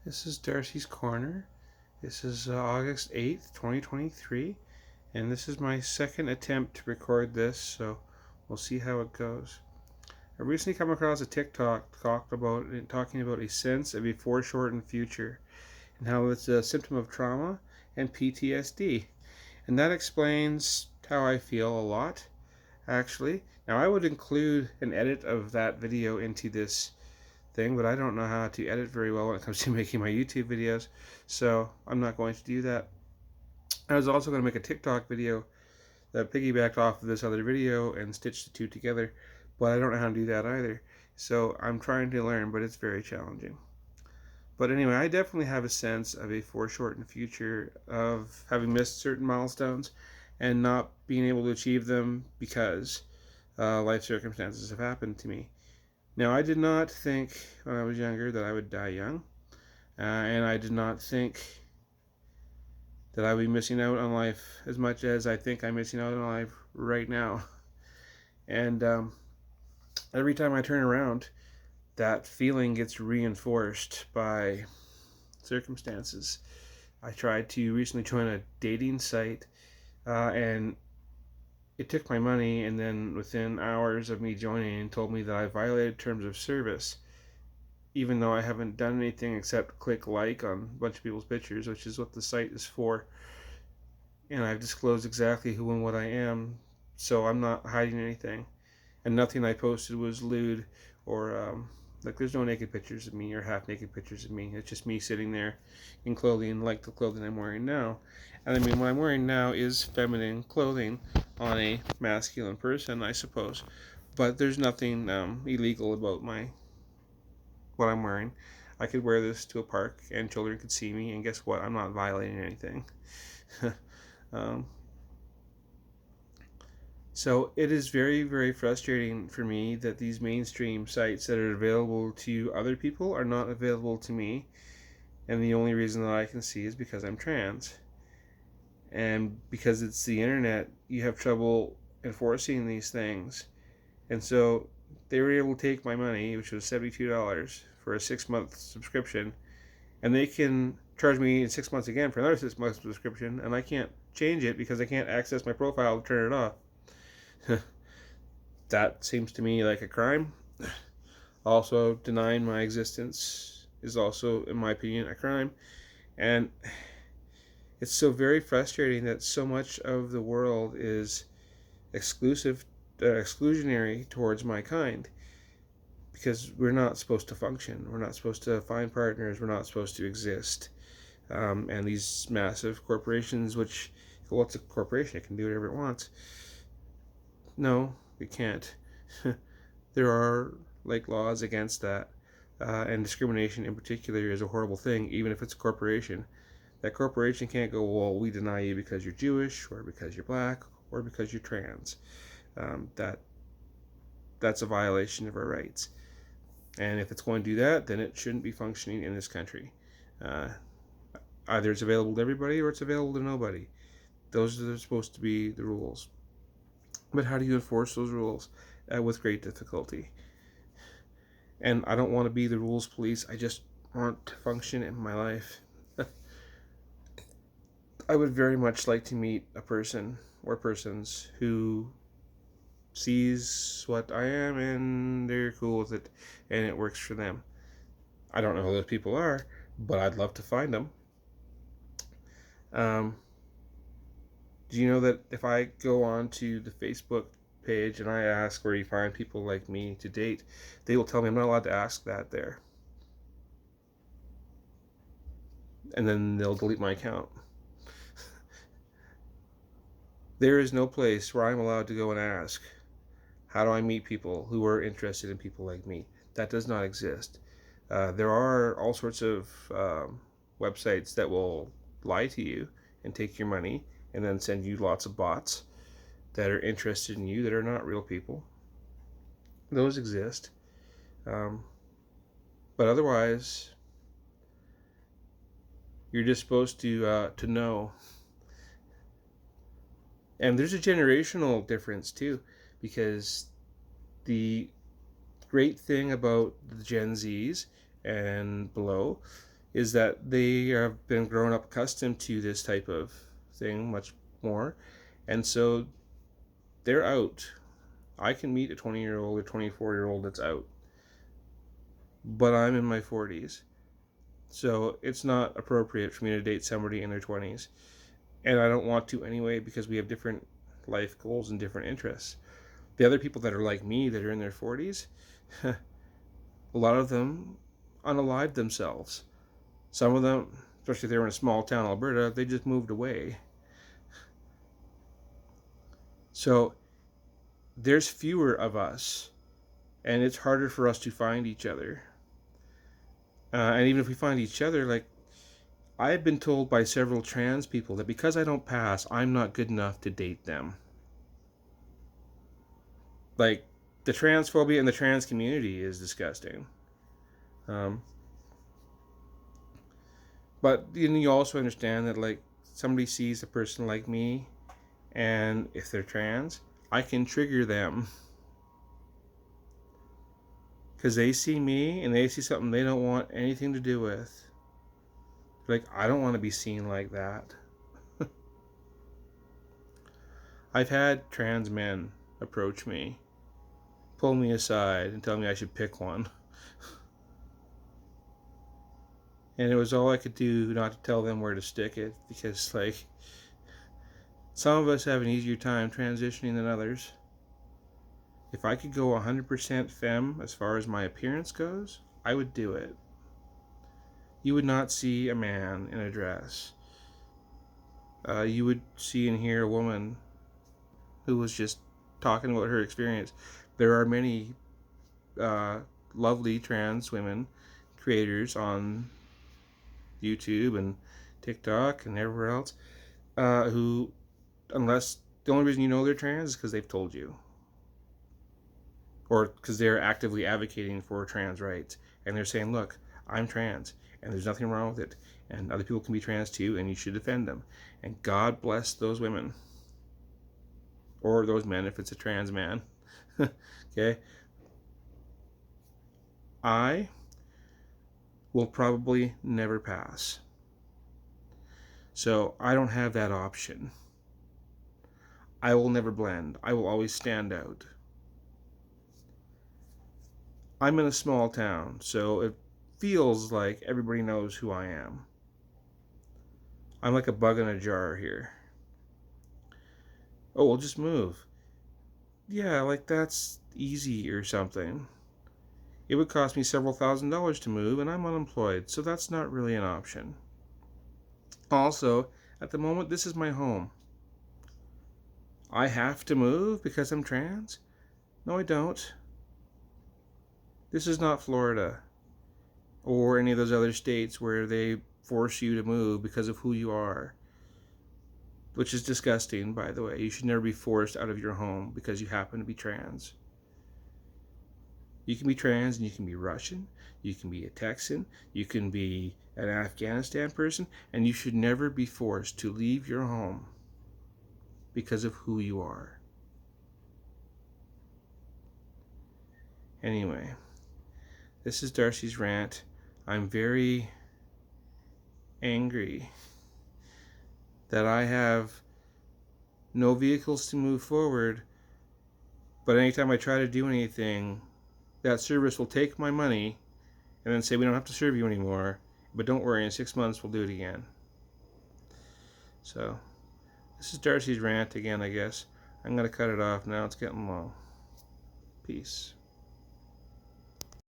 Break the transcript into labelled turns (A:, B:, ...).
A: This is Darci's Corner. This is August 8th, 2023, and this is my second attempt to record this, so we'll see how it goes. I recently come across a TikTok talking about a sense of a foreshortened future and how it's a symptom of trauma and PTSD. And that explains how I feel a lot, actually. Now, I would include an edit of that video into this thing, but I don't know how to edit very well when it comes to making my YouTube videos, so I'm not going to do that. I was also going to make a TikTok video that piggybacked off of this other video and stitched the two together, but I don't know how to do that either. So I'm trying to learn, but it's very challenging. But anyway, I definitely have a sense of a foreshortened future of having missed certain milestones and not being able to achieve them because life circumstances have happened to me. Now, I did not think when I was younger that I would die young, and I did not think that I would be missing out on life as much as I think I'm missing out on life right now. And every time I turn around, that feeling gets reinforced by circumstances. I tried to recently join a dating site, and it took my money, and then within hours of me joining, told me that I violated terms of service, even though I haven't done anything except click like on a bunch of people's pictures, which is what the site is for. And I've disclosed exactly who and what I am, so I'm not hiding anything. And nothing I posted was lewd or like there's no naked pictures of me or half naked pictures of me. It's just me sitting there in clothing like the clothing I'm wearing now. And I mean, what I'm wearing now is feminine clothing on a masculine person, I suppose. But there's nothing illegal about what I'm wearing. I could wear this to a park and children could see me, and guess what? I'm not violating anything. um, so it is very, very frustrating for me that these mainstream sites that are available to other people are not available to me, and the only reason that I can see is because I'm trans. And because it's the internet, you have trouble enforcing these things. And so they were able to take my money, which was $72 for a 6-month subscription, and they can charge me in 6 months again for another 6 month subscription, and I can't change it because I can't access my profile to turn it off. That seems to me like a crime. Also, denying my existence is also, in my opinion, a crime. And it's so very frustrating that so much of the world is exclusionary towards my kind, because we're not supposed to function. We're not supposed to find partners. We're not supposed to exist. And these massive corporations, which, well, it's a corporation, it can do whatever it wants. No, it can't. There are like laws against that, and discrimination in particular is a horrible thing. Even if it's a corporation, that corporation can't go, well, we deny you because you're Jewish or because you're black or because you're trans. That's a violation of our rights. And if it's going to do that, then it shouldn't be functioning in this country. Either it's available to everybody or it's available to nobody. Those are supposed to be the rules. But how do you enforce those rules? With great difficulty. And I don't want to be the rules police. I just want to function in my life. I would very much like to meet a person or persons who sees what I am and they're cool with it and it works for them. I don't know who those people are, but I'd love to find them. Do you know that if I go on to the Facebook page and I ask where you find people like me to date, they will tell me I'm not allowed to ask that there. And then they'll delete my account. There is no place where I'm allowed to go and ask, how do I meet people who are interested in people like me? That does not exist. There are all sorts of websites that will lie to you and take your money and then send you lots of bots that are interested in you that are not real people. Those exist. But otherwise, you're just supposed to know. And there's a generational difference too, because the great thing about the Gen Zs and below is that they have been grown up accustomed to this type of thing much more, and so they're out. I can meet a 20-year-old or 24-year-old that's out, but I'm in my 40s, so it's not appropriate for me to date somebody in their 20s, and I don't want to anyway because we have different life goals and different interests. The other people that are like me that are in their 40s, a lot of them unalived themselves. Some of them, especially if they were in a small town, Alberta, they just moved away. So there's fewer of us, and it's harder for us to find each other. And even if we find each other, like, I've been told by several trans people that because I don't pass, I'm not good enough to date them. Like, the transphobia in the trans community is disgusting. But you also understand that, like, somebody sees a person like me, and if they're trans, I can trigger them because they see me and they see something they don't want anything to do with. Like, I don't want to be seen like that. I've had trans men approach me, pull me aside, and tell me I should pick one. And it was all I could do not to tell them where to stick it, because, like, some of us have an easier time transitioning than others. If I could go 100% femme as far as my appearance goes, I would do it. You would not see a man in a dress. You would see and hear a woman who was just talking about her experience. There are many lovely trans women creators on YouTube and TikTok and everywhere else who, unless the only reason you know they're trans is because they've told you, or because they're actively advocating for trans rights, and they're saying, look, I'm trans and there's nothing wrong with it, and other people can be trans too, and you should defend them. And God bless those women, or those men if it's a trans man. Okay, I will probably never pass, so I don't have that option. I will never blend. I will always stand out. I'm in a small town, so it feels like everybody knows who I am. I'm like a bug in a jar here. Oh, we'll just move. Yeah, like that's easy or something. It would cost me several $1,000s to move, and I'm unemployed, so that's not really an option. Also, at the moment, this is my home. I have to move because I'm trans? No, I don't. This is not Florida or any of those other states where they force you to move because of who you are, which is disgusting, by the way. You should never be forced out of your home because you happen to be trans. You can be trans and you can be Russian, you can be a Texan, you can be an Afghanistan person, and you should never be forced to leave your home because of who you are. Anyway, this is Darci's rant. I'm very angry that I have no vehicles to move forward, but anytime I try to do anything, that service will take my money and then say, we don't have to serve you anymore, but don't worry, in 6 months we'll do it again. So, this is Darci's rant again, I guess. I'm going to cut it off now. It's getting long. Peace.